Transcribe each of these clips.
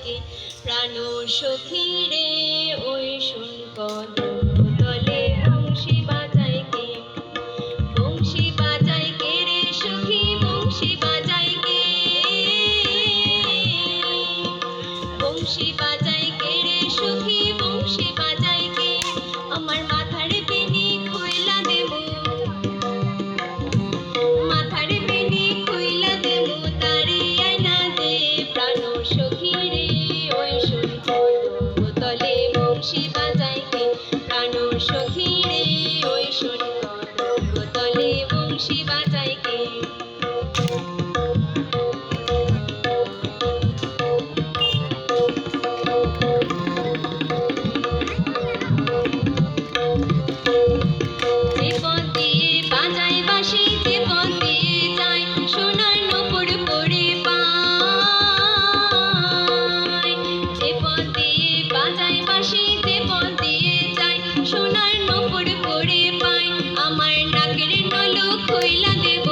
কে প্রাণ সখী রে ওই শোন কদম তলে বংশী বাজায় কে বংশী বাজায় কে রে সখী বংশী বাজায় কে বংশী বাজায় কে রে সখী বংশী বাজায় কে আমার মাথার বেনি খইলা দেব মাথার বেনি খইলা দেব তারে আয়না দে প্রাণ সখী রে ওই শোন কদম তলে বংশী বাজায় কে প্রাণ সখী রে ওই শোন কদম তলে বংশী বাজায় কে যে পথ দিয়ে বাজায় বাঁশি যে পথ দিয়ে যায় সোনার নূপুর পরে পায় যে পথ দিয়ে বাজায় বাঁশি যে পথ দিয়ে যায় সোনার নূপুর পরে পায় আমার নাকের নলু খইলা দেব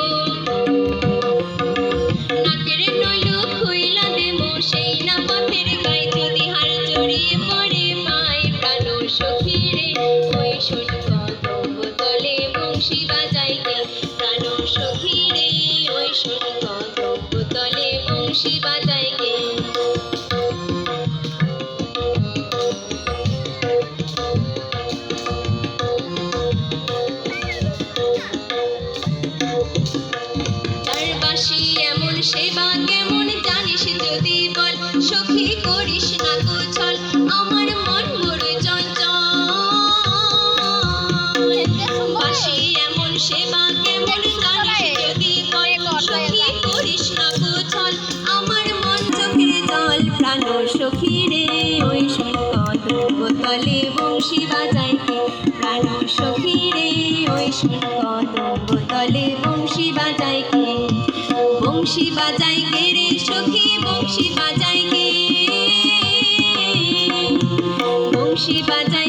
নাকের নলু খইলা দেব সেই না পথের গায়ে যদি হার জড়িয়ে পড়ে পায় প্রাণ সখী রে ওই শোন কদম তলে বংশী বাজায় কে প্রাণ সখী রে ওই শোন কদম তলে বংশী বাজায় কে তার বাঁশি এমন সেবা কেমন জানিস যদি বল সখী করিস না গোছল আমার মন বড় চঞ্চল বাঁশি এমন সেবা কেমন জানিস যদি বল সখী করিস না গোছল আমার মন চোখের জল প্রাণ সখী রে ওই শোন কদম তলে বংশী বাজায় কে প্রাণ সখী রে ওই শোন কদম তলে বংশী বাজায় কে বংশী বাজায় কে রে সখী বংশী বাজায় কে বংশী বাজায়